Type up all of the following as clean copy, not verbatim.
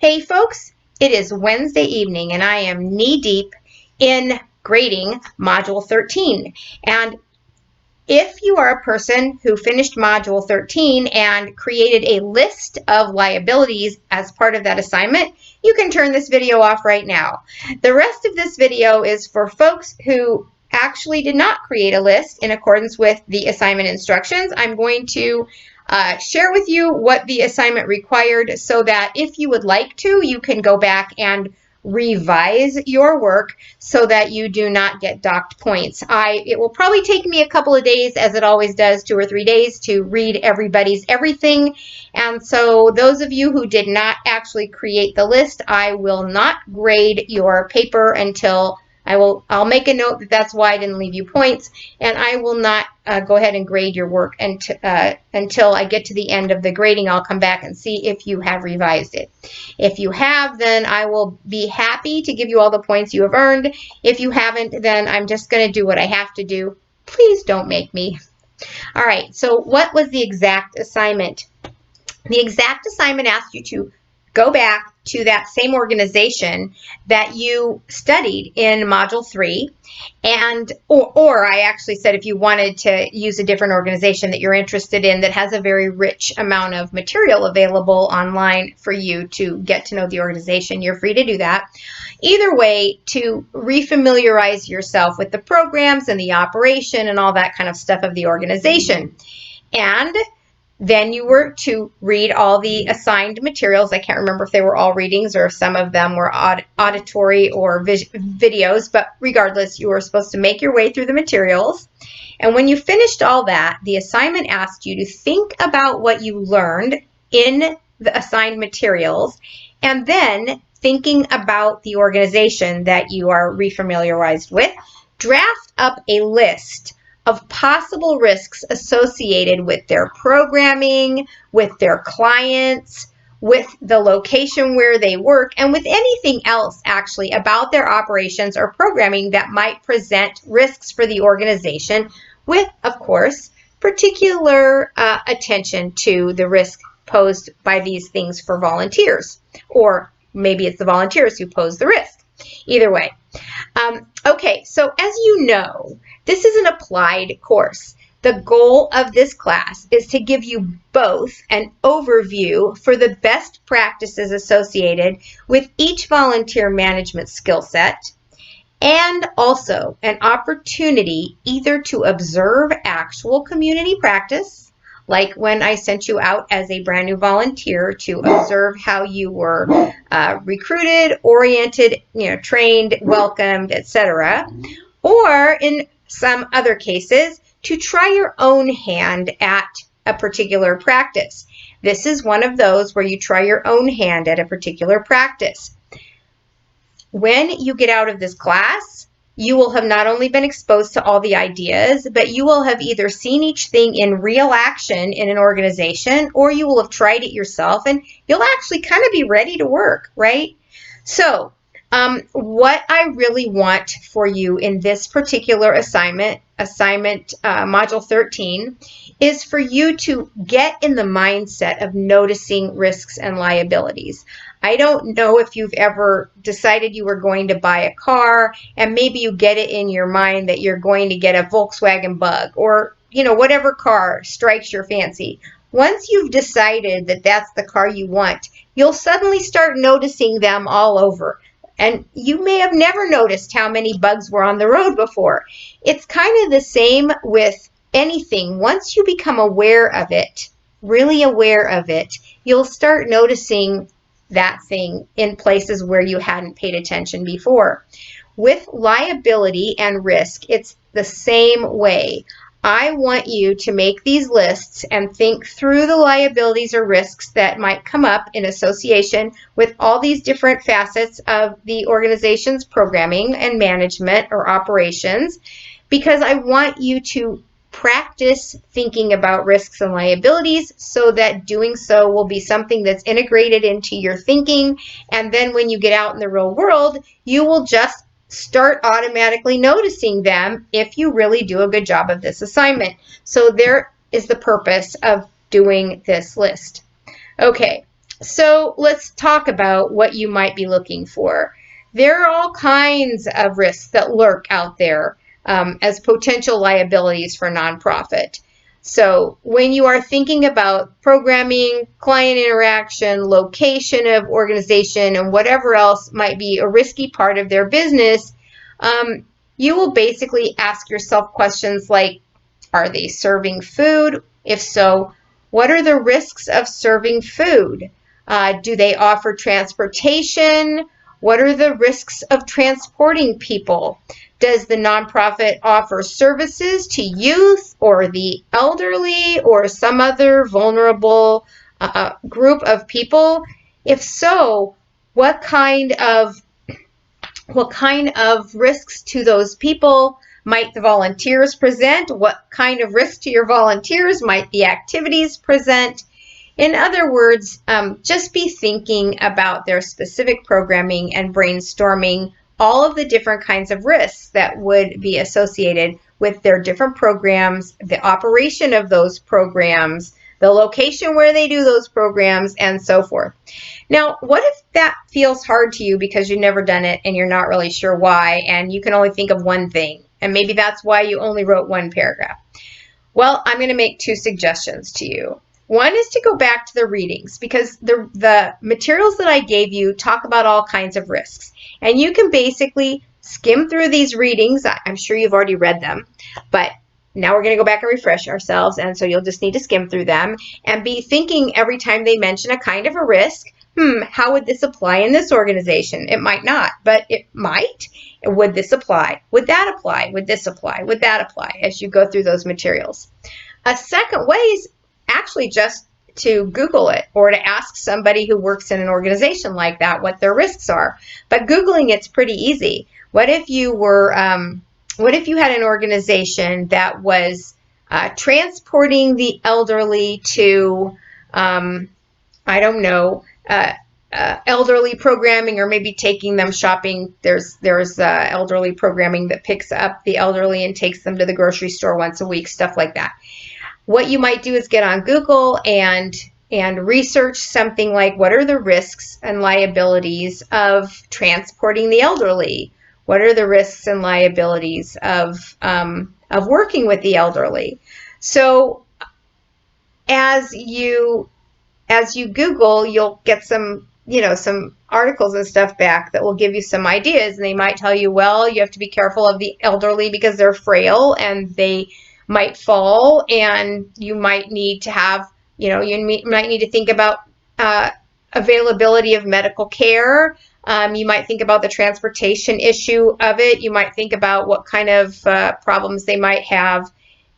Hey folks, it is Wednesday evening and I am knee-deep in grading Module 13. And if you are a person who finished Module 13 and created a list of liabilities as part of that assignment, you can turn this video off right now. The rest of this video is for folks who actually did not create a list in accordance with the assignment instructions. I'm going to share with you what the assignment required so that if you would like to, you can go back and revise your work so that you do not get docked points. It will probably take me a couple of days, as it always does, 2 or 3 days, to read everybody's everything. And so those of you who did not actually create the list, I will not grade your paper until I'll make a note that that's why I didn't leave you points, and I will not go ahead and grade your work until I get to the end of the grading. I'll come back and see if you have revised it. If you have, then I will be happy to give you all the points you have earned. If you haven't, then I'm just going to do what I have to do. Please don't make me. All right, so what was the exact assignment? The exact assignment asked you to go back to that same organization that you studied in Module 3, or I actually said if you wanted to use a different organization that you're interested in that has a very rich amount of material available online for you to get to know the organization, you're free to do that. Either way, to refamiliarize yourself with the programs and the operation and all that kind of stuff of the organization. And then you were to read all the assigned materials. I can't remember if they were all readings or if some of them were auditory or videos, but regardless, you were supposed to make your way through the materials. And when you finished all that, the assignment asked you to think about what you learned in the assigned materials, and then thinking about the organization that you are refamiliarized with, draft up a list of possible risks associated with their programming, with their clients, with the location where they work, and with anything else actually about their operations or programming that might present risks for the organization, with, of course, particular attention to the risk posed by these things for volunteers. Or maybe it's the volunteers who pose the risk. Either way. Okay, so as you know, this is an applied course. The goal of this class is to give you both an overview for the best practices associated with each volunteer management skill set, and also an opportunity either to observe actual community practice, like when I sent you out as a brand new volunteer to observe how you were recruited, oriented, trained, welcomed, etc. Or in some other cases, to try your own hand at a particular practice. This is one of those where you try your own hand at a particular practice. When you get out of this class, you will have not only been exposed to all the ideas, but you will have either seen each thing in real action in an organization, or you will have tried it yourself, and you'll actually kind of be ready to work, right? So, what I really want for you in this particular assignment Module 13, is for you to get in the mindset of noticing risks and liabilities. I don't know if you've ever decided you were going to buy a car and maybe you get it in your mind that you're going to get a Volkswagen Bug or, whatever car strikes your fancy. Once you've decided that that's the car you want, you'll suddenly start noticing them all over. And you may have never noticed how many bugs were on the road before. It's kind of the same with anything. Once you become aware of it, really aware of it, you'll start noticing that thing in places where you hadn't paid attention before. With liability and risk, it's the same way. I want you to make these lists and think through the liabilities or risks that might come up in association with all these different facets of the organization's programming and management or operations, because I want you to practice thinking about risks and liabilities so that doing so will be something that's integrated into your thinking, and then when you get out in the real world, you will just start automatically noticing them if you really do a good job of this assignment. So there is the purpose of doing this list. Okay, So let's talk about what you might be looking for. There are all kinds of risks that lurk out there as potential liabilities for nonprofit. So when you are thinking about programming, client interaction, location of organization, and whatever else might be a risky part of their business, you will basically ask yourself questions like, are they serving food? If so, what are the risks of serving food? Do they offer transportation? What are the risks of transporting people? Does the nonprofit offer services to youth or the elderly or some other vulnerable group of people? If so, what kind of risks to those people might the volunteers present? What kind of risk to your volunteers might the activities present? In other words, just be thinking about their specific programming and brainstorming all of the different kinds of risks that would be associated with their different programs, the operation of those programs, the location where they do those programs, and so forth. Now, what if that feels hard to you because you've never done it and you're not really sure why, and you can only think of one thing, and maybe that's why you only wrote one paragraph? Well, I'm going to make two suggestions to you. One is to go back to the readings, because the materials that I gave you talk about all kinds of risks. And you can basically skim through these readings. I'm sure you've already read them, but now we're going to go back and refresh ourselves. And so you'll just need to skim through them and be thinking every time they mention a kind of a risk, how would this apply in this organization? It might not, but it might. Would this apply? Would that apply? Would this apply? Would that apply? As you go through those materials. A second way is actually just to Google it or to ask somebody who works in an organization like that what their risks are. But Googling it's pretty easy. What if you had an organization that was transporting the elderly to, I don't know, elderly programming, or maybe taking them shopping. There's elderly programming that picks up the elderly and takes them to the grocery store once a week, stuff like that. What you might do is get on Google and research something like, what are the risks and liabilities of transporting the elderly? What are the risks and liabilities of working with the elderly? So as you Google, you'll get some articles and stuff back that will give you some ideas, and they might tell you, well, you have to be careful of the elderly because they're frail and they might fall, and you might need to have, you might need to think about availability of medical care. You might think about the transportation issue of it. You might think about what kind of problems they might have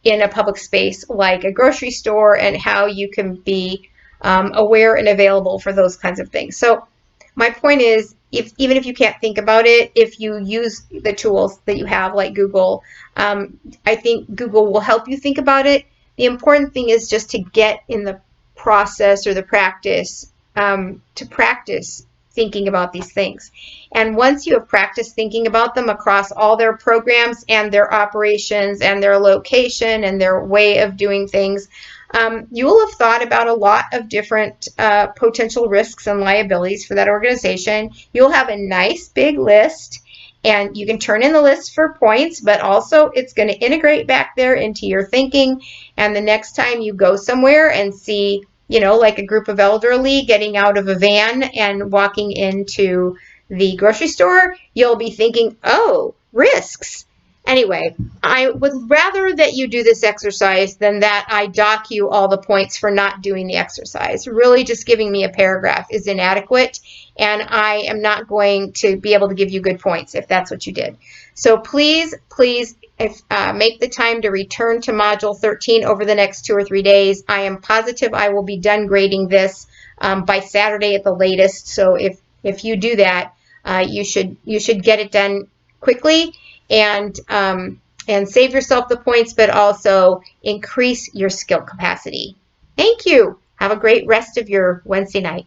in a public space like a grocery store, and how you can be aware and available for those kinds of things. So my point is, even if you can't think about it, if you use the tools that you have like Google, I think Google will help you think about it. The important thing is just to get in the process or the practice, to practice thinking about these things. And once you have practiced thinking about them across all their programs and their operations and their location and their way of doing things, you will have thought about a lot of different potential risks and liabilities for that organization. You'll have a nice big list, and you can turn in the list for points, but also it's going to integrate back there into your thinking. And the next time you go somewhere and see, like a group of elderly getting out of a van and walking into the grocery store, you'll be thinking, oh, risks. Anyway, I would rather that you do this exercise than that I dock you all the points for not doing the exercise. Really, just giving me a paragraph is inadequate, and I am not going to be able to give you good points if that's what you did. So please, make the time to return to Module 13 over the next 2 or 3 days. I am positive I will be done grading this by Saturday at the latest. So if you do that, you should get it done quickly, and save yourself the points, but also increase your skill capacity. Thank you. Have a great rest of your Wednesday night.